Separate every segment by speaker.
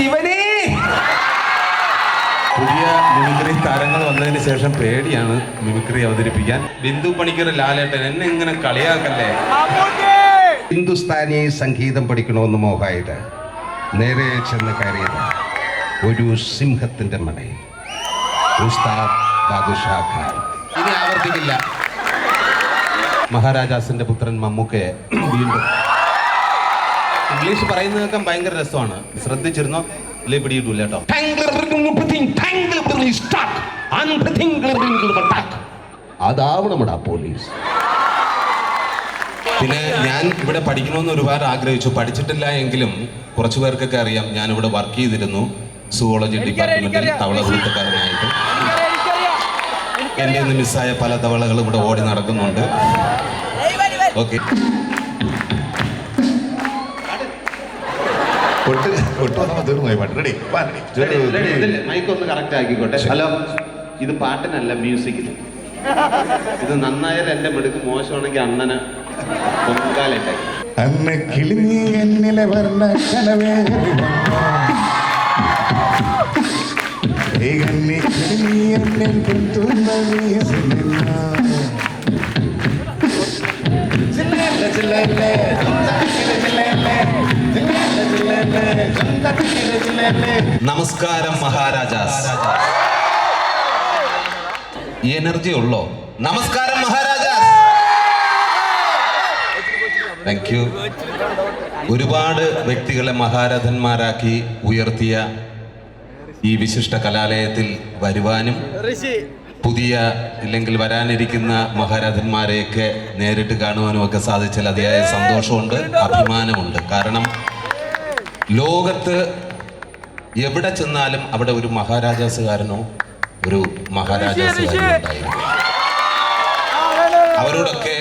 Speaker 1: ശിവനേ.
Speaker 2: പുതിയ മിമിക്രി താരങ്ങൾ വന്നതിന് ശേഷം പേടിയാണ് മിമിക്രി അവതരിപ്പിക്കാൻ. ബിന്ദു പണിക്കർ, ലാലേട്ടൻ എന്നെ ഇങ്ങനെ കളിയാക്കല്ലേ.
Speaker 1: ഹിന്ദുസ്ഥാനി സംഗീതം പഠിക്കണമെന്ന് മോഹമായിട്ട് നേരെ ചെന്ന് കയറിയത് ഒരു സിംഹത്തിന്റെ മടയിൽ, ഉസ്താദ് ബാദുഷാ ഖാൻ.
Speaker 2: ഇനി ആവർത്തിക്കില്ല. മഹാരാജാസിന്റെ പുത്രൻ മമ്മൂക്കയെ വീണ്ടും ഇംഗ്ലീഷ് പറയുന്നതൊക്കെ ഭയങ്കര രസമാണ്. ശ്രദ്ധിച്ചിരുന്നോ? ഇല്ലേ പിടിയിട്ടില്ല കേട്ടോ.
Speaker 1: അതാവണമടാ പോലീസ്.
Speaker 2: പിന്നെ ഞാൻ ഇവിടെ പഠിക്കണമെന്ന് ഒരുപാട് ആഗ്രഹിച്ചു. പഠിച്ചിട്ടില്ല എങ്കിലും കുറച്ചു പേർക്കൊക്കെ അറിയാം. ഞാനിവിടെ വർക്ക് ചെയ്തിരുന്നു സുവോളജി ഡിപ്പാർട്ട്മെന്റിൽ തവള വൃത്തക്കാരനായിട്ട്. എൻ്റെ നിന്ന് മിസ്സായ പല തവളകൾ ഇവിടെ ഓടി നടക്കുന്നുണ്ട്. ഓക്കെ, മൈക്കൊന്ന് കറക്റ്റ് ആക്കിക്കോട്ടെ. ഹലോ, ഇത് പാട്ടിനല്ല, മ്യൂസിക്കിന്. ഇത് നന്നായാലും എൻ്റെ മിടുക്ക്, മോശമാണെങ്കിൽ അണ്ണന് പൊങ്കാലിട്ടെ.
Speaker 3: അന്ന കിളിഞ്ഞി എന്നിലെ വർണ്ണ കനവേ കിളിഞ്ഞി എന്നിൽ കുത്തുന്ന
Speaker 2: നമസ്കാരം മഹാരാജാസ്. എനർജി ഉള്ളോ? നമസ്കാരം മഹാരാജാസ്. Thank you. ഒരുപാട് വ്യക്തികളെ മഹാരഥന്മാരാക്കി ഉയർത്തിയ ഈ വിശിഷ്ട കലാലയത്തിൽ വരുവാനും പുതിയ ഇല്ലെങ്കിൽ വരാനിരിക്കുന്ന മഹാരഥന്മാരെയൊക്കെ നേരിട്ട് കാണുവാനും ഒക്കെ സാധിച്ചാൽ അതിയായ സന്തോഷമുണ്ട്, അഭിമാനമുണ്ട്. കാരണം ലോകത്ത് എവിടെ ചെന്നാലും അവിടെ ഒരു മഹാരാജാസുകാരനോ ഒരു മഹാരാജാസുകാരനോ ഉണ്ടായിരുന്നു. അവരോടൊക്കെ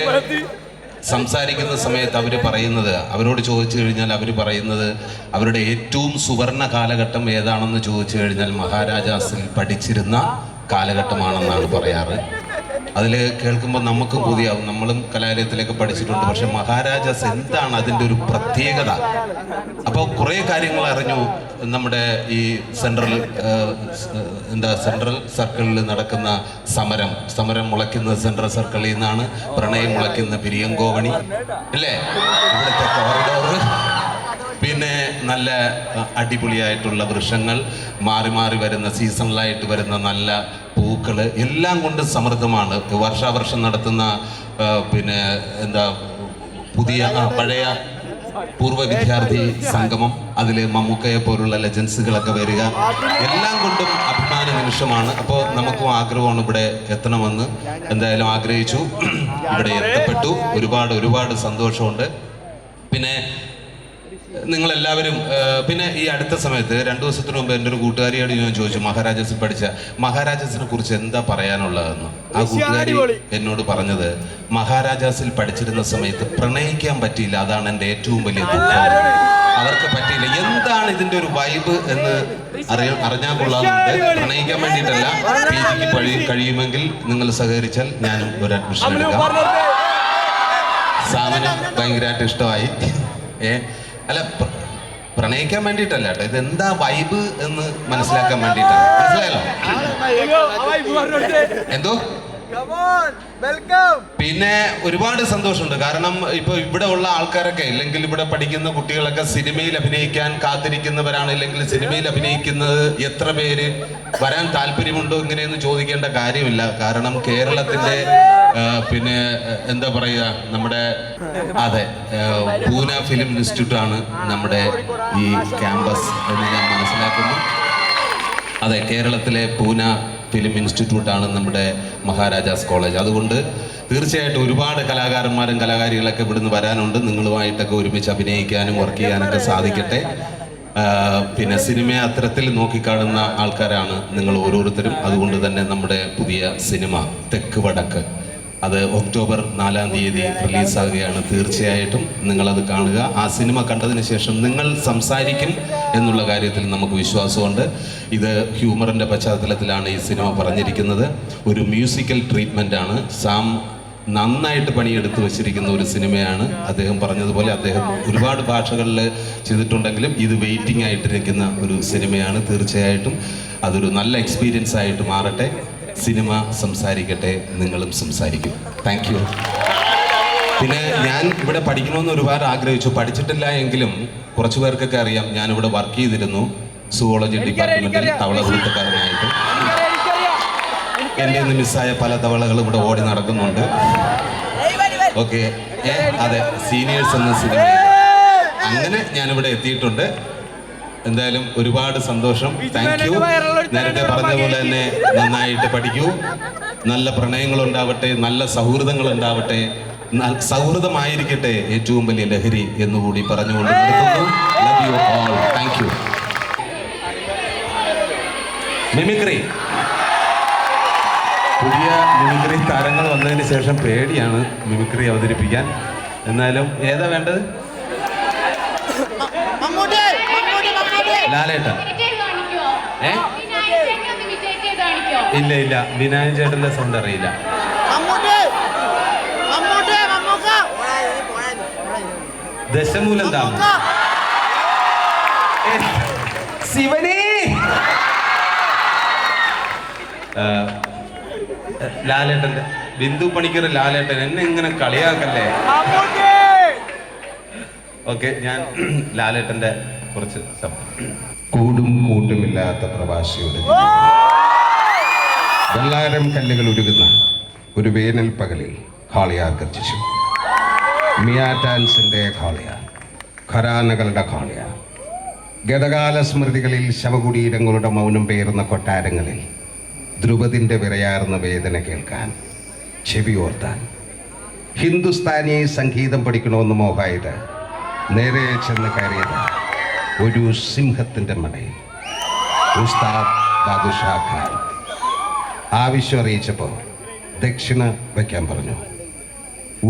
Speaker 2: സംസാരിക്കുന്ന സമയത്ത് അവർ പറയുന്നത്, അവരോട് ചോദിച്ചു കഴിഞ്ഞാൽ അവർ പറയുന്നത് അവരുടെ ഏറ്റവും സുവർണ കാലഘട്ടം ഏതാണെന്ന് ചോദിച്ചു കഴിഞ്ഞാൽ മഹാരാജാസിൽ പഠിച്ചിരുന്ന കാലഘട്ടമാണെന്നാണ് പറയാറ്. അതിൽ കേൾക്കുമ്പോൾ നമുക്കും കൊതിയാവും. നമ്മളും കലാലയത്തിലേക്ക് പഠിച്ചിട്ടുണ്ട്. പക്ഷെ മഹാരാജാസ് എന്താണ് അതിൻ്റെ ഒരു പ്രത്യേകത? അപ്പോൾ കുറേ കാര്യങ്ങൾ അറിഞ്ഞു. നമ്മുടെ ഈ സെൻട്രൽ സർക്കിളിൽ നടക്കുന്ന സമരം മുളയ്ക്കുന്ന സെൻട്രൽ സർക്കിളിൽ നിന്നാണ്. പ്രണയം മുളയ്ക്കുന്ന പിരിയങ്കോവണി അല്ലേ, ഇവിടുത്തെ കോറിഡോർ. പിന്നെ നല്ല അടിപൊളിയായിട്ടുള്ള വൃക്ഷങ്ങൾ, മാറി മാറി വരുന്ന സീസണലായിട്ട് വരുന്ന നല്ല പൂക്കൾ, എല്ലാം കൊണ്ട് സമൃദ്ധമാണ്. വർഷാവർഷം നടത്തുന്ന പിന്നെ പഴയ പൂർവ്വ വിദ്യാർത്ഥി സംഗമം, അതിൽ മമ്മൂക്കയെ പോലുള്ള ലെജൻസുകളൊക്കെ വരിക, എല്ലാം കൊണ്ടും അഭിമാന നിമിഷമാണ്. അപ്പോൾ നമുക്കും ആഗ്രഹമാണ് ഇവിടെ എത്തണമെന്ന്. എന്തായാലും ആഗ്രഹിച്ചു, ഇവിടെ എത്തപ്പെട്ടു. ഒരുപാട് സന്തോഷമുണ്ട്. പിന്നെ നിങ്ങളെല്ലാവരും പിന്നെ ഈ അടുത്ത സമയത്ത് 2 ദിവസത്തിന് മുമ്പ് എൻ്റെ ഒരു കൂട്ടുകാരിയോട് ഞാൻ ചോദിച്ചു, മഹാരാജാസിൽ പഠിച്ച മഹാരാജാസിനെ കുറിച്ച് എന്താ പറയാനുള്ളതെന്ന്. ആ കൂട്ടുകാരി എന്നോട് പറഞ്ഞത്, മഹാരാജാസിൽ പഠിച്ചിരുന്ന സമയത്ത് പ്രണയിക്കാൻ പറ്റിയില്ല, അതാണ് എൻ്റെ ഏറ്റവും വലിയ ദുഃഖം. അവർക്ക് പറ്റിയില്ല. എന്താണ് ഇതിൻ്റെ ഒരു വൈബ് എന്ന് അറിഞ്ഞാൽ കൊള്ളാറുണ്ട്. പ്രണയിക്കാൻ വേണ്ടിയിട്ടല്ല, PGക്ക് കഴിയുമെങ്കിൽ നിങ്ങൾ സഹകരിച്ചാൽ ഞാനും ഒരു അഡ്മിഷൻ എടുക്കാം. സാമന് ഭയങ്കരമായിട്ട് ഇഷ്ടമായി. അല്ല, പ്രണയിക്കാൻ വേണ്ടിയിട്ടല്ല കേട്ടോ, ഇതെന്താ വൈബ് എന്ന് മനസ്സിലാക്കാൻ വേണ്ടിയിട്ടാണ്. മനസ്സിലായല്ലോ? എന്തോ പിന്നെ ഒരുപാട് സന്തോഷമുണ്ട്. കാരണം ഇപ്പൊ ഇവിടെ ഉള്ള ആൾക്കാരൊക്കെ, ഇല്ലെങ്കിൽ ഇവിടെ പഠിക്കുന്ന കുട്ടികളൊക്കെ സിനിമയിൽ അഭിനയിക്കാൻ കാത്തിരിക്കുന്നവരാണ്. ഇല്ലെങ്കിൽ സിനിമയിൽ അഭിനയിക്കുന്നത് എത്ര പേര് വരാൻ താല്പര്യമുണ്ടോ ഇങ്ങനെയൊന്നും ചോദിക്കേണ്ട കാര്യമില്ല. കാരണം കേരളത്തിന്റെ പിന്നെ എന്താ പറയുക, നമ്മുടെ പൂന ഫിലിം ഇൻസ്റ്റിറ്റ്യൂട്ട് ആണ് നമ്മുടെ ഈ ക്യാമ്പസ് എന്ന് ഞാൻ മനസ്സിലാക്കുന്നു. അതെ, കേരളത്തിലെ പൂന ഫിലിം ഇൻസ്റ്റിറ്റ്യൂട്ടാണ് നമ്മുടെ മഹാരാജാസ് കോളേജ്. അതുകൊണ്ട് തീർച്ചയായിട്ടും ഒരുപാട് കലാകാരന്മാരും കലാകാരികളൊക്കെ ഇവിടുന്ന് വരാനുണ്ട്. നിങ്ങളുമായിട്ടൊക്കെ ഒരുമിച്ച് അഭിനയിക്കാനും വർക്ക് ചെയ്യാനൊക്കെ സാധിക്കട്ടെ. പിന്നെ സിനിമയെ അത്തരത്തിൽ നോക്കിക്കാണുന്ന ആൾക്കാരാണ് നിങ്ങൾ ഓരോരുത്തരും. അതുകൊണ്ട് തന്നെ നമ്മുടെ പുതിയ സിനിമ തെക്ക് വടക്ക്, അത് ഒക്ടോബർ 4-ാം തീയതി റിലീസാകുകയാണ്. തീർച്ചയായിട്ടും നിങ്ങളത് കാണുക. ആ സിനിമ കണ്ടതിന് ശേഷം നിങ്ങൾ സംസാരിക്കും എന്നുള്ള കാര്യത്തിൽ നമുക്ക് വിശ്വാസമുണ്ട്. ഇത് ഹ്യൂമറിൻ്റെ പശ്ചാത്തലത്തിലാണ് ഈ സിനിമ പറഞ്ഞിരിക്കുന്നത്. ഒരു മ്യൂസിക്കൽ ട്രീറ്റ്മെൻ്റ് ആണ്. സാം നന്നായിട്ട് പണിയെടുത്ത് വെച്ചിരിക്കുന്ന ഒരു സിനിമയാണ്. അദ്ദേഹം പറഞ്ഞതുപോലെ അദ്ദേഹം ഒരുപാട് ഭാഷകളിൽ ചെയ്തിട്ടുണ്ടെങ്കിലും ഇത് വെയിറ്റിംഗ് ആയിട്ടിരിക്കുന്ന ഒരു സിനിമയാണ്. തീർച്ചയായിട്ടും അതൊരു നല്ല എക്സ്പീരിയൻസ് ആയിട്ട് മാറട്ടെ. സിനിമ സംസാരിക്കട്ടെ, നിങ്ങളും സംസാരിക്കും. Thank you. പിന്നെ ഞാൻ ഇവിടെ പഠിക്കണമെന്ന് ഒരുപാട് ആഗ്രഹിച്ചു, പഠിച്ചിട്ടില്ല എങ്കിലും കുറച്ച് പേർക്കൊക്കെ അറിയാം ഞാനിവിടെ വർക്ക് ചെയ്തിരുന്നു സുവോളജി ഡിപ്പാർട്ട്മെന്റിൽ തവളകുളുത്തക്കാരനായിട്ട്. എൻ്റെ നിന്ന് മിസ്സായ പല തവളകളും ഇവിടെ ഓടി നടക്കുന്നുണ്ട്. ഓക്കെ, അതെ, സീനിയേഴ്സ് എന്ന സിനിമ അങ്ങനെ ഞാനിവിടെ എത്തിയിട്ടുണ്ട്. എന്തായാലും ഒരുപാട് സന്തോഷം. Thank you. നേരത്തെ പറഞ്ഞ പോലെ തന്നെ നന്നായിട്ട് പഠിക്കൂ, നല്ല പ്രണയങ്ങളുണ്ടാവട്ടെ, നല്ല സൗഹൃദങ്ങളുണ്ടാവട്ടെ. സൗഹൃദമായിരിക്കട്ടെ ഏറ്റവും വലിയ ലഹരി എന്നുകൂടി പറഞ്ഞുകൊണ്ട് നിർത്തുന്നു. Love you all. Thank you. Mimicry, പുതിയ മിമിക്രി താരങ്ങൾ വന്നതിന് ശേഷം പേടിയാണ് മിമിക്രി അവതരിപ്പിക്കാൻ. എന്നാലും ഏതാ വേണ്ടത്? ലാലേട്ടൻ. ഇല്ല ഇല്ല, വിനായകൻ ചേട്ടന്റെ സൗണ്ട് അറിയില്ല. ദശമൂലം താമ ശിവനേ. ലാലേട്ടന്റെ ബിന്ദു പണിക്കർ. ലാലേട്ടൻ എന്നെ ഇങ്ങനെ കളിയാക്കല്ലേ. ഓക്കെ, ഞാൻ ലാലേട്ടന്റെ കുറച്ച്
Speaker 1: കൂടും കൂട്ടുമില്ലാത്ത പ്രവാസിയുടെ വെള്ളാരം കല്ലുകൾ ഉരുകുന്ന ഒരു വേനൽ പകലിൽ ഖാളിയാർ ഗർജിച്ചു. മിയാറ്റാൻസിന്റെ ഖാളിയാർ, ഖരാനകളുടെ ഖാളിയാർ, ഗതകാല സ്മൃതികളിൽ ശവകുടീരങ്ങളുടെ മൗനം പേറുന്ന കൊട്ടാരങ്ങളിൽ ധ്രുപതിൻ്റെ വിറയാർന്ന വേദന കേൾക്കാൻ, ചെവിയോർത്താൻ. ഹിന്ദുസ്ഥാനി സംഗീതം പഠിക്കണമെന്ന് മോഹായത് നേരെ ചെന്ന് കയറിയത് ഒരു സിംഹത്തിൻ്റെ മടയിൽ. ഉസ്താദ് ബാദുഷാ ഖാൻ ആവശ്യം അറിയിച്ചപ്പോൾ ദക്ഷിണ വയ്ക്കാൻ പറഞ്ഞു.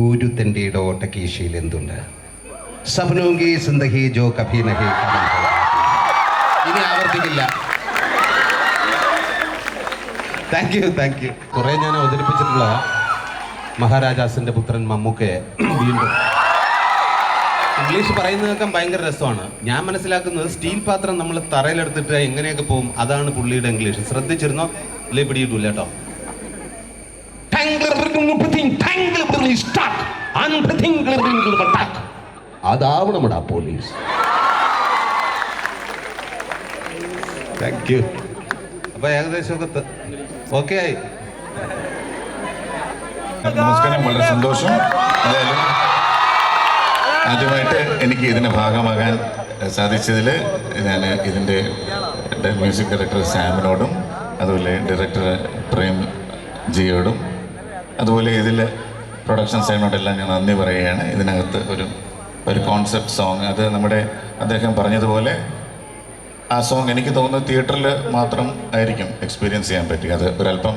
Speaker 1: ഒരു തെണ്ടിയുടെ ഓട്ടക്കീശയിൽ എന്തുണ്ട്? സപ്നോങ്കി സിന്ദഹി ജോ കഭി നഹി. ഇനി ആവർത്തിക്കില്ല. Thank you, thank you. കുറേ ഞാൻ അവതരിപ്പിച്ചിട്ടുള്ള മഹാരാജാസിൻ്റെ പുത്രൻ മമ്മൂക്കയെ വീണ്ടും ഇംഗ്ലീഷ് പറയുന്നതൊക്കെ ഭയങ്കര രസമാണ്. ഞാൻ മനസ്സിലാക്കുന്നത് സ്റ്റീൽ പാത്രം നമ്മൾ തറയിലെടുത്തിട്ട് എങ്ങനെയൊക്കെ പോകും, അതാണ് പുള്ളിയുടെ ഇംഗ്ലീഷ്. ശ്രദ്ധിച്ചിരുന്നോ? ഇല്ലേ, പിടിയിട്ടില്ല കേട്ടോ. അതാവണമടാ പോലീസ്. Thank you. അപ്പൊ ഏകദേശമൊക്കെ ഓക്കെ ആയി.
Speaker 4: നമസ്കാരം, വളരെ സന്തോഷം. എന്തായാലും ആദ്യമായിട്ട് എനിക്ക് ഇതിൻ്റെ ഭാഗമാകാൻ സാധിച്ചതിൽ ഞാൻ ഇതിൻ്റെ മ്യൂസിക് ഡയറക്ടർ സാമിനോടും അതുപോലെ ഡയറക്ടർ പ്രേം ജിയോടും അതുപോലെ ഇതിൽ പ്രൊഡക്ഷൻ സൈഡിനോടെല്ലാം ഞാൻ നന്ദി പറയുകയാണ്. ഇതിനകത്ത് ഒരു കോൺസെപ്റ്റ് സോങ്, അത് നമ്മുടെ അദ്ദേഹം പറഞ്ഞതുപോലെ ആ സോങ് എനിക്ക് തോന്നുന്നു തിയേറ്ററിൽ മാത്രം ആയിരിക്കും എക്സ്പീരിയൻസ് ചെയ്യാൻ പറ്റുക. അത് ഒരല്പം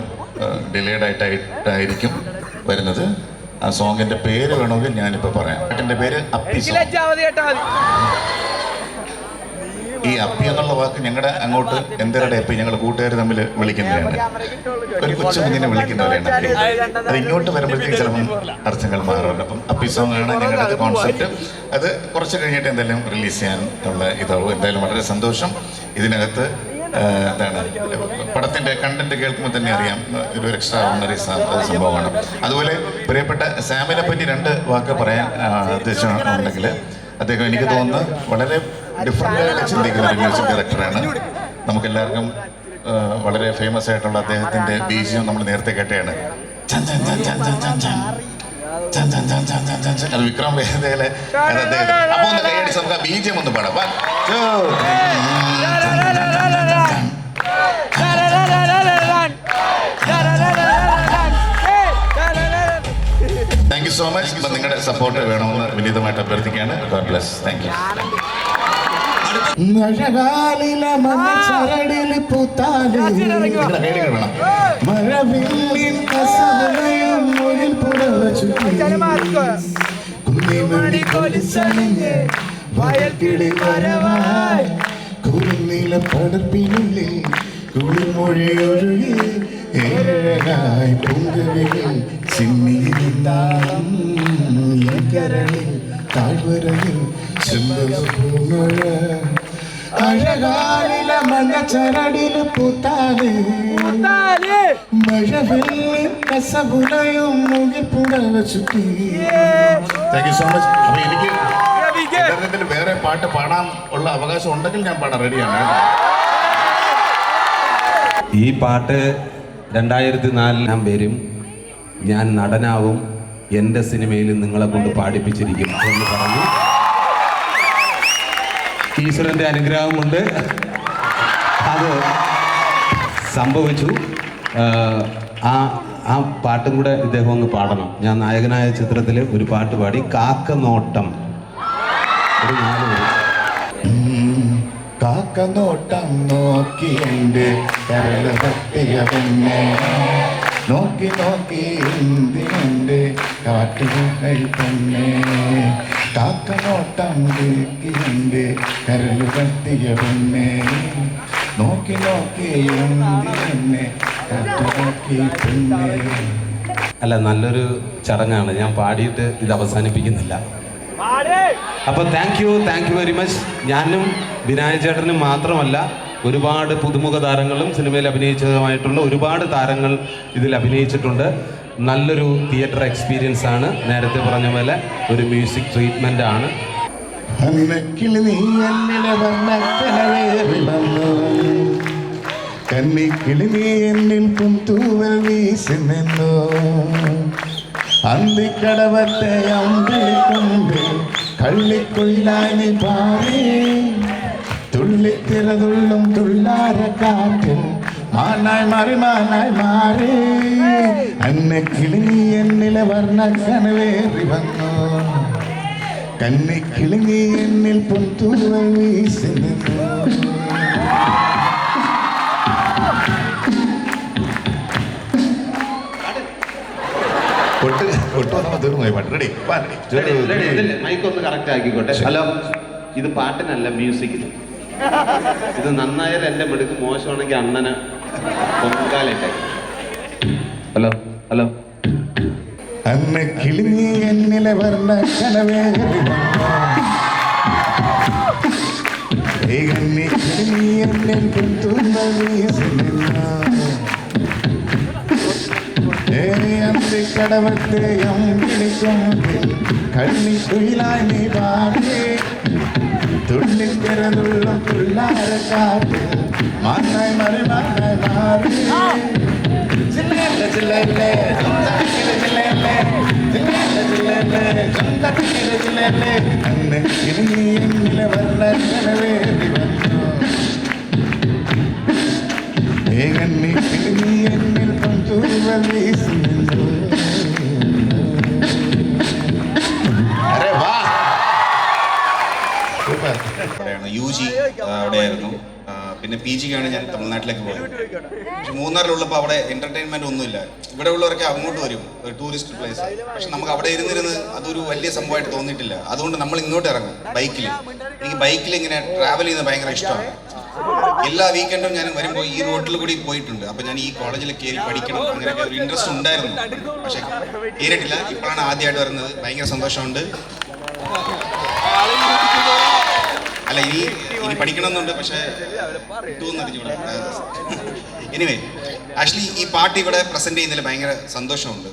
Speaker 4: ഡിലേഡ് ആയിട്ടായിരിക്കും വരുന്നത്. ആ സോങ്ങിൻ്റെ പേര് വേണമെങ്കിൽ ഞാനിപ്പോൾ പറയാം. പാട്ടിൻ്റെ പേര് അപ്പി സോങ്. ഈ അപ്പി എന്നുള്ള വാക്ക് ഞങ്ങളുടെ അങ്ങോട്ട് എന്തരടെ അപ്പി ഞങ്ങൾ കൂട്ടുകാർ തമ്മിൽ വിളിക്കുന്നതാണ്. ഒരു കൊച്ചു കുഞ്ഞിനെ വിളിക്കുന്നവരെയാണ് അപ്പി. അത് ഇങ്ങോട്ട് വരുമ്പോഴത്തേക്ക് ചിലപ്പം അർത്ഥങ്ങൾ മാറുന്നുണ്ട്. അപ്പം അപ്പി സോങ് ആണ് ഞങ്ങളുടെ കോൺസെപ്റ്റ്. അത് കുറച്ച് കഴിഞ്ഞിട്ട് എന്തായാലും റിലീസ് ചെയ്യാനുള്ള ഇതാവും. എന്തായാലും വളരെ സന്തോഷം. ഇതിനകത്ത് എന്താണ് പടത്തിൻ്റെ കണ്ടന്റ് കേൾക്കുമ്പോൾ തന്നെ അറിയാം, ഒരു എക്സ്ട്രാ ഓർഡിനറി സംഭവമാണ്. അതുപോലെ പ്രിയപ്പെട്ട സാമിനെ പറ്റി രണ്ട് വാക്ക് പറയാൻ ഉദ്ദേശിച്ചിട്ടുണ്ടെങ്കിൽ, അദ്ദേഹം എനിക്ക് തോന്നുന്നു വളരെ ഡിഫറൻ്റായിട്ട് ചിന്തിക്കുന്ന ഒരു മ്യൂസിക് ഡയറക്ടറാണ്. നമുക്കെല്ലാവർക്കും വളരെ ഫേമസ് ആയിട്ടുള്ള അദ്ദേഹത്തിൻ്റെ ബീജിയം നമ്മൾ നേരത്തെ കേട്ടതാണ്. അത് വിക്രം വേദയിലെ അദ്ദേഹം. അപ്പോൾ ഒന്ന് കൈയടിച്ച് നമുക്ക് ആ ബീജിയം ഒന്ന് പാടാം. Thank you so much. അപ്പം നിങ്ങളുടെ സപ്പോർട്ട് വേണമെന്ന് വിനീതമായിട്ട് അഭ്യർത്ഥിക്കുകയാണ്. God bless. Thank you.
Speaker 3: മഴകാലിലെ മഞ്ഞച്ചരടിൽ പൂത്താലേ മഴവില്ലിൻ കസവയും മുകിൽ പുറവ ചുറ്റി കുന്നിമണി കൊലിച്ചണിഞ്ഞ് വയൽക്കിളി വരവായി കുറുനില പടർപ്പിനുള്ളിൽ കുളിമൊഴി ഒഴുകി ഏഴായി പൊങ്കുകയും ചിമ്മിയിലിന്താളം ഈ കരളിൽ താഴ്വരയിൽ ചെമ്പകപ്പൂമഴ അഴകാലില മണ്ണച്ചരടില് പൂത്താല് മഴവെള്ളിൽ കസപുലയും മുകിൽപ്പുടവ ചുറ്റി. Thank you so much. അപ്പൊ എനിക്ക് ഇന്റർനെറ്റിൽ വേറെ പാട്ട് പാടാൻ ഉള്ള അവകാശം ഉണ്ടെങ്കിൽ ഞാൻ പാടാൻ റെഡിയാണ്.
Speaker 1: ഈ പാട്ട് 2004 ഞാൻ വരും, ഞാൻ നടനാവും, എൻ്റെ സിനിമയിൽ നിങ്ങളെ കൊണ്ട് പാടിപ്പിച്ചിരിക്കും എന്ന് പറഞ്ഞു. ഈശ്വരൻ്റെ അനുഗ്രഹമുണ്ട്, അത് സംഭവിച്ചു. ആ പാട്ടും കൂടെ ഇദ്ദേഹം ഒന്ന് പാടണം. ഞാൻ നായകനായ ചിത്രത്തിൽ ഒരു പാട്ട് പാടി, കാക്കനോട്ടം. ഒരു 4 വരി.
Speaker 3: കാക്കനോട്ടം നോക്കി എൻ്റെ കരള് തട്ടിയ പെണ്ണെ, നോക്കി നോക്കി എന്തിനെൻ്റെ കാട്ടുകൾ പെണ്ണെ, കാക്കനോട്ടം നോക്കി എൻ്റെ കരള് തട്ടിയ പെണ്ണെ, നോക്കി നോക്കി എന്തിനെ കാട്ടുകാക്കി പെണ്ണെ.
Speaker 1: അല്ല, നല്ലൊരു ചടങ്ങാണ്. ഞാൻ പാടിയിട്ട് ഇത് അവസാനിപ്പിക്കുന്നില്ല. അപ്പോൾ താങ്ക് യു വെരി മച്ച്. ഞാനും വിനായക ചേട്ടനും മാത്രമല്ല, ഒരുപാട് പുതുമുഖ താരങ്ങളും സിനിമയിൽ അഭിനയിച്ചതുമായിട്ടുള്ള ഒരുപാട് താരങ്ങൾ ഇതിൽ അഭിനയിച്ചിട്ടുണ്ട്. നല്ലൊരു തിയേറ്റർ എക്സ്പീരിയൻസ് ആണ്. നേരത്തെ പറഞ്ഞ പോലെ ഒരു മ്യൂസിക് ട്രീറ്റ്മെൻ്റ് ആണ്.
Speaker 3: അന്നക്കിളി നീ എന്നിലെ വർണ്ണക്കനവേറി വന്നു, കന്നിക്കിളി നീ എന്നിൽ പുന്തൂവൽ വീശി നിന്നു, അന്തിക്കടവത്തെ അമ്പിളിക്കുമ്പ് കള്ളിക്കൊയിലാനി പാറി, തുള്ളിത്തിരതുള്ളും തുള്ളാര കാറ്റിൽ മാനായി മാറി മാനായി മാറി, അന്നക്കിളി നീ എന്നിലെ വർണ്ണക്കനവേറി വന്നു, കന്നിക്കിളി നീ എന്നിൽ പുന്തൂവൽ വീശി നിന്നു.
Speaker 1: മൈക്ക് ഒന്ന് കറക്റ്റ് ആക്കിക്കോട്ടെ. ഹലോ, ഇത് പാട്ടിനല്ല, മ്യൂസിക്കിന്. ഇത് നന്നായാലും എൻ്റെ മെടുക്ക്, മോശമാണെങ്കിൽ അണ്ണന് പൊങ്കാലിട്ടെ. Hello hello.
Speaker 3: അന്നക്കിളി നീ എന്നിലെ വർണ്ണക്കനവേറി വന്നു, കന്നിക്കിളി നീ എന്നിൽ പുന്തൂവൽ വീശി നിന്നു, അന്തിക്കടവത്തെ അമ്പിളിക്കൊമ്പിൽ കള്ളിക്കുയിലായി നീ പാടി, തുള്ളിത്തിരതുള്ളും തുള്ളാര കാറ്റിൽ മാനായി മാറി മാനായി മാറി, ജില്ലയിലെ ജില്ലയിലെ ജില്ലയിലെ ജില്ലയിലെ ജില്ലയിലെ അന്ന് കിളിഞ്ഞി എന്നിലെ വർണ്ണക്കനവേറി വന്നു, ഏകന്നി കിളിഞ്ഞി എന്നിൽ പുന്തൂവൽ വീശി നിന്നു.
Speaker 5: UG അവിടെയായിരുന്നു. പിന്നെ PG ക്കാണ് ഞാൻ തമിഴ്നാട്ടിലേക്ക് പോയത്. പക്ഷെ മൂന്നാറിലുള്ളപ്പോൾ അവിടെ എന്റർടൈൻമെന്റ് ഒന്നുമില്ല. ഇവിടെ ഉള്ളവരൊക്കെ അങ്ങോട്ട് വരും, ഒരു ടൂറിസ്റ്റ് പ്ലേസ്. പക്ഷെ നമുക്ക് അവിടെ ഇരുന്നിരുന്ന് അതൊരു വലിയ സംഭവമായിട്ട് തോന്നിയിട്ടില്ല. അതുകൊണ്ട് നമ്മൾ ഇങ്ങോട്ട് ഇറങ്ങും ബൈക്കിൽ. എനിക്ക് ബൈക്കിൽ ഇങ്ങനെ ട്രാവൽ ചെയ്യുന്നത് ഭയങ്കര ഇഷ്ടമാണ്. എല്ലാ വീക്കെൻഡും ഞാൻ വരുമ്പോൾ ഈ റോഡിൽ കൂടി പോയിട്ടുണ്ട്. അപ്പോൾ ഞാൻ ഈ കോളേജിൽ കയറി പഠിക്കണം അങ്ങനെയൊക്കെ ഒരു ഇൻട്രസ്റ്റ് ഉണ്ടായിരുന്നു. പക്ഷെ കയറിയിട്ടില്ല. ഇപ്പോഴാണ് ആദ്യമായിട്ട് വരുന്നത്. ഭയങ്കര സന്തോഷമുണ്ട്. അല്ല, ഇനി പഠിക്കണമെന്നുണ്ട്, പക്ഷേ എനിവേ, ആക്ച്വലി ഈ പാട്ട് ഇവിടെ പ്രസന്റ് ചെയ്യുന്നതിൽ ഭയങ്കര സന്തോഷമുണ്ട്.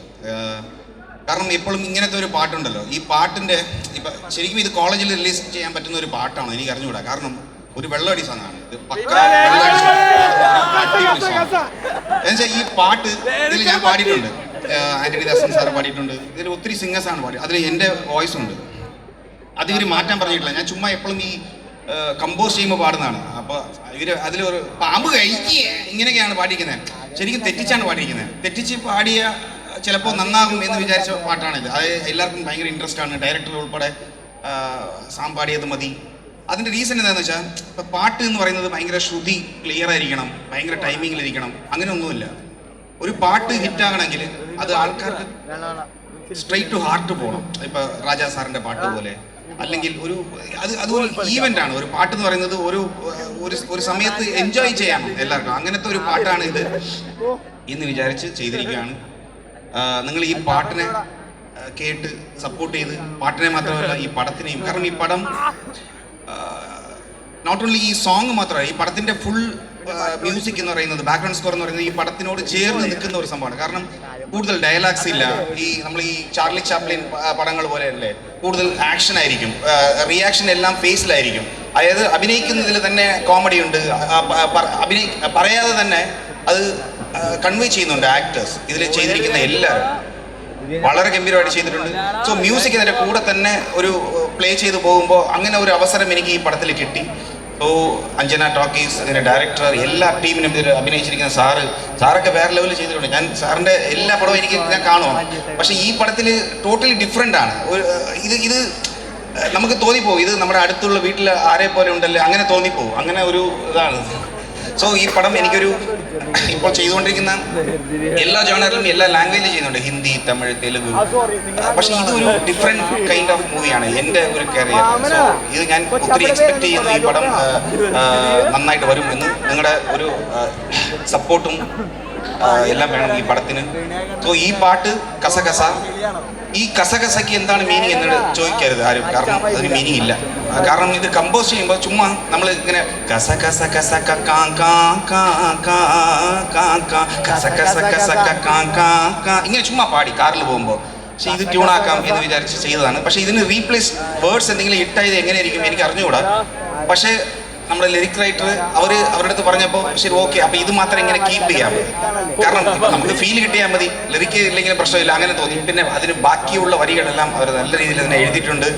Speaker 5: കാരണം എപ്പോഴും ഇങ്ങനത്തെ ഒരു പാട്ടുണ്ടല്ലോ, ഈ പാട്ടിന്റെ ഇപ്പം ശരിക്കും ഇത് കോളേജിൽ റിലീസ് ചെയ്യാൻ പറ്റുന്ന ഒരു പാട്ടാണോ എനിക്ക് അറിഞ്ഞുകൂടാ. കാരണം ഒരു വെള്ളമടി സോങ്ങാണ് ഇത്, പക്ക എന്നുവെച്ചാൽ ഈ പാട്ട് ഇതിൽ ഞാൻ പാടിയിട്ടുണ്ട്, ആന്റണി ദാസൻ സാറ് പാടിയിട്ടുണ്ട്, ഇതിൽ ഒത്തിരി സിംഗേഴ്സാണ് പാടി, അതിൽ എൻ്റെ വോയിസ് ഉണ്ട്. അതിവർ മാറ്റാൻ പറഞ്ഞിട്ടില്ല. ഞാൻ ചുമ്മാ എപ്പോഴും ഈ കമ്പോസ് ചെയ്യുമ്പോൾ പാടുന്നതാണ്. അപ്പോൾ ഇവർ അതിലൊരു പാമ്പ് കഴിക്കുക ഇങ്ങനെയൊക്കെയാണ് പാടിയിരിക്കുന്നത്. ശരിക്കും തെറ്റിച്ചാണ് പാടിയിരിക്കുന്നത്. തെറ്റിച്ച് പാടിയ ചിലപ്പോൾ നന്നാകും എന്ന് വിചാരിച്ച പാട്ടാണിത്. അത് എല്ലാവർക്കും ഭയങ്കര ഇൻട്രസ്റ്റ് ആണ്. ഡയറക്ടർ ഉൾപ്പെടെ സാം പാടിയത് മതി. അതിൻ്റെ റീസൺ എന്താണെന്ന് വെച്ചാൽ, ഇപ്പം പാട്ട് എന്ന് പറയുന്നത് ഭയങ്കര ശ്രുതി ക്ലിയർ ആയിരിക്കണം, ഭയങ്കര ടൈമിങ്ങിലിരിക്കണം, അങ്ങനെയൊന്നുമില്ല. ഒരു പാട്ട് ഹിറ്റാകണമെങ്കിൽ അത് ആൾക്കാർക്ക് സ്ട്രെയിറ്റ് ടു ഹാർട്ട് പോകണം. ഇപ്പം രാജാ സാറിൻ്റെ പാട്ട് പോലെ അല്ലെങ്കിൽ അതൊരു ഈവൻ്റാണ്. ഒരു പാട്ട് എന്ന് പറയുന്നത് ഒരു സമയത്ത് എൻജോയ് ചെയ്യാം എല്ലാവർക്കും. അങ്ങനത്തെ ഒരു പാട്ടാണ് ഇത് എന്ന് വിചാരിച്ച് ചെയ്തിരിക്കുകയാണ്. നിങ്ങൾ ഈ പാട്ടിനെ കേട്ട് സപ്പോർട്ട് ചെയ്ത്, പാട്ടിനെ മാത്രമല്ല ഈ പടത്തിനെയും, കാരണം ഈ പടം നോട്ട് ഓൺലി ഈ സോങ് മാത്രമല്ല, ഈ പടത്തിൻ്റെ ഫുൾ മ്യൂസിക് എന്ന് പറയുന്നത്, ബാക്ക്ഗ്രൗണ്ട് സ്കോർ എന്ന് പറയുന്നത് ഈ പടത്തിനോട് ചേർന്ന് നിൽക്കുന്ന ഒരു സംഭവമാണ്. കാരണം കൂടുതൽ ഡയലോഗ്സ് ഇല്ല. നമ്മൾ ഈ ചാർലി ചാപ്ലിൻ പടങ്ങൾ പോലെയല്ലേ, കൂടുതൽ ആക്ഷൻ ആയിരിക്കും, റിയാക്ഷൻ എല്ലാം ഫേസിലായിരിക്കും. അതായത് അഭിനയിക്കുന്നതിൽ തന്നെ കോമഡി ഉണ്ട്, പറയാതെ തന്നെ അത് കൺവേ ചെയ്യുന്നുണ്ട് ആക്ടേഴ്സ്. ഇതിൽ ചെയ്തിരിക്കുന്ന എല്ലാവരും വളരെ ഗംഭീരമായിട്ട് ചെയ്തിട്ടുണ്ട്. സോ മ്യൂസിക് അതിൻ്റെ കൂടെ തന്നെ ഒരു പ്ലേ ചെയ്ത് പോകുമ്പോൾ അങ്ങനെ ഒരു അവസരം എനിക്ക് ഈ പടത്തിൽ കിട്ടി. സോ അഞ്ജന ടോക്കീസ്, അതിൻ്റെ ഡയറക്ടർ, എല്ലാ ടീമിനും ഇതിൽ അഭിനയിച്ചിരിക്കുന്ന സാറൊക്കെ വേറെ ലെവലിൽ ചെയ്തിട്ടുണ്ട്. ഞാൻ സാറിൻ്റെ എല്ലാ പടവും ഞാൻ കാണും, പക്ഷേ ഈ പടത്തിൽ ടോട്ടലി ഡിഫറെൻ്റ് ആണ്. ഇത് നമുക്ക് തോന്നിപ്പോവും ഇത് നമ്മുടെ അടുത്തുള്ള വീട്ടിൽ ആരെ പോലെ ഉണ്ടല്ലേ, അങ്ങനെ തോന്നിപ്പോവും. അങ്ങനെ ഒരു ഇതാണ്. സോ ഈ പടം എനിക്കൊരു ഇപ്പോൾ ചെയ്തുകൊണ്ടിരിക്കുന്ന എല്ലാ ജോണറിലും എല്ലാ ലാംഗ്വേജിലും ചെയ്യുന്നുണ്ട്, ഹിന്ദി, തമിഴ്, തെലുഗു. പക്ഷേ ഇതൊരു ഡിഫറെൻറ്റ് കൈൻഡ് ഓഫ് മൂവിയാണ് എൻ്റെ ഒരു കരിയർ. സോ ഇത് ഞാൻ ഒത്തിരി എക്സ്പെക്ട് ചെയ്യുന്നു. ഈ പടം നന്നായിട്ട് വരുമെന്ന് നിങ്ങളുടെ ഒരു സപ്പോർട്ടും എല്ലാം വേണം ഈ പടത്തിന്. സോ ഈ പാട്ട് കസകസ, ഈ കസകസയ്ക്ക് എന്താണ് മീനിങ് എന്ന് ചോദിക്കരുത് ആരും, കാരണം അതിന് മീനിങ് ഇല്ല. കാരണം ഇത് കമ്പോസ് ചെയ്യുമ്പോൾ ചുമ്മാ നമ്മൾ ഇങ്ങനെ കസ കസ കസ കാ കാ കാ കാ കാ കാ കസ കസ കസ കാ കാ കാ ഇങ്ങനെ ചുമ്മാ പാടി കാറിൽ പോകുമ്പോൾ. പക്ഷേ ഇത് ട്യൂണാക്കാം എന്ന് വിചാരിച്ച് ചെയ്തതാണ്. പക്ഷേ ഇതിന് റീപ്ലേസ് വേർഡ്സ് എന്തെങ്കിലും ഇട്ടായത് എങ്ങനെയായിരിക്കും എനിക്ക് അറിഞ്ഞുകൂടാ. പക്ഷേ നമ്മുടെ ലിറിക് റൈറ്റർ അവരുടെ അടുത്ത് പറഞ്ഞപ്പോൾ ശരി ഓക്കെ, അപ്പോൾ ഇത് മാത്രം ഇങ്ങനെ കീപ്പ് ചെയ്യാം, കാരണം നമുക്ക് ഫീൽ കിട്ടിയാൽ മതി, ലിറിക്ക് ഇല്ലെങ്കിൽ പ്രശ്നമില്ല, അങ്ങനെ തോന്നി. പിന്നെ അതിന് ബാക്കിയുള്ള വരികളെല്ലാം അവർ നല്ല രീതിയിൽ തന്നെ എഴുതിയിട്ടുണ്ട്.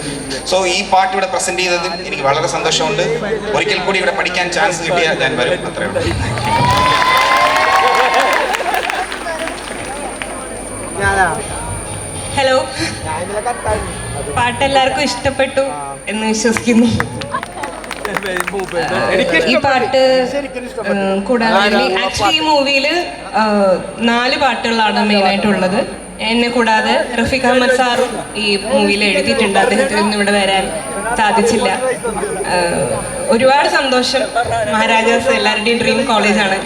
Speaker 5: സോ ഈ പാട്ട് ഇവിടെ പ്രസന്റ് ചെയ്തതിൽ എനിക്ക് വളരെ സന്തോഷമുണ്ട്. ഒരിക്കൽ കൂടി ഇവിടെ പഠിക്കാൻ ചാൻസ് കിട്ടിയാൽ ഞാൻ വരും. അത്രയേ ഉള്ളൂ.
Speaker 6: ഹലോ, പാട്ട് എല്ലാവർക്കും ഇഷ്ടപ്പെട്ടു എന്ന് വിശ്വസിക്കുന്നു. ഈ പാട്ട് കൂടാതെ ആക്ച്വലി ഈ മൂവിയിൽ 4 പാട്ടുകളാണ് മെയിനായിട്ടുള്ളത്. എന്നെ കൂടാതെ റഫീഖ് അഹമ്മദ് സാറും ഈ മൂവിയിൽ എഴുതിയിട്ടുണ്ട്. അദ്ദേഹത്തിൽ നിന്ന് ഇവിടെ വരാൻ സാധിച്ചില്ല. ഒരുപാട് സന്തോഷം. മഹാരാജാസ് എല്ലാവരുടെയും ഡ്രീം കോളേജാണ്.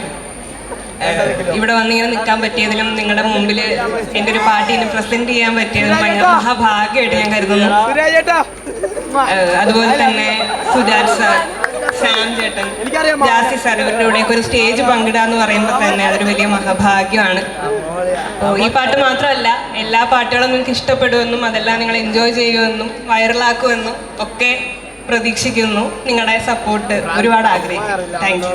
Speaker 6: ഇവിടെ വന്നിങ്ങനെ നിൽക്കാൻ പറ്റിയതിലും നിങ്ങളുടെ മുമ്പിൽ എൻ്റെ ഒരു പാർട്ടിനെ പ്രസന്റ് ചെയ്യാൻ പറ്റിയതിലും ഭയങ്കര മഹാഭാഗ്യമായിട്ട് ഞാൻ കരുതുന്നു. അതുപോലെ തന്നെ സുജാത് സാർ, സാം ചേട്ടൻ, ജാസി സാർ, ഇവരുടെ കൂടെയൊക്കെ ഒരു സ്റ്റേജ് പങ്കിടുക എന്ന് പറയുമ്പോൾ തന്നെ അതൊരു വലിയ മഹാഭാഗ്യമാണ്. അപ്പോൾ ഈ പാട്ട് മാത്രമല്ല, എല്ലാ പാട്ടുകളും നിങ്ങൾക്ക് ഇഷ്ടപ്പെടുമെന്നും അതെല്ലാം നിങ്ങൾ എൻജോയ് ചെയ്യുമെന്നും വൈറലാക്കുമെന്നും ഒക്കെ പ്രതീക്ഷിക്കുന്നു. നിങ്ങളുടെ സപ്പോർട്ട് ഒരുപാട് ആഗ്രഹിക്കുന്നു. Thank you.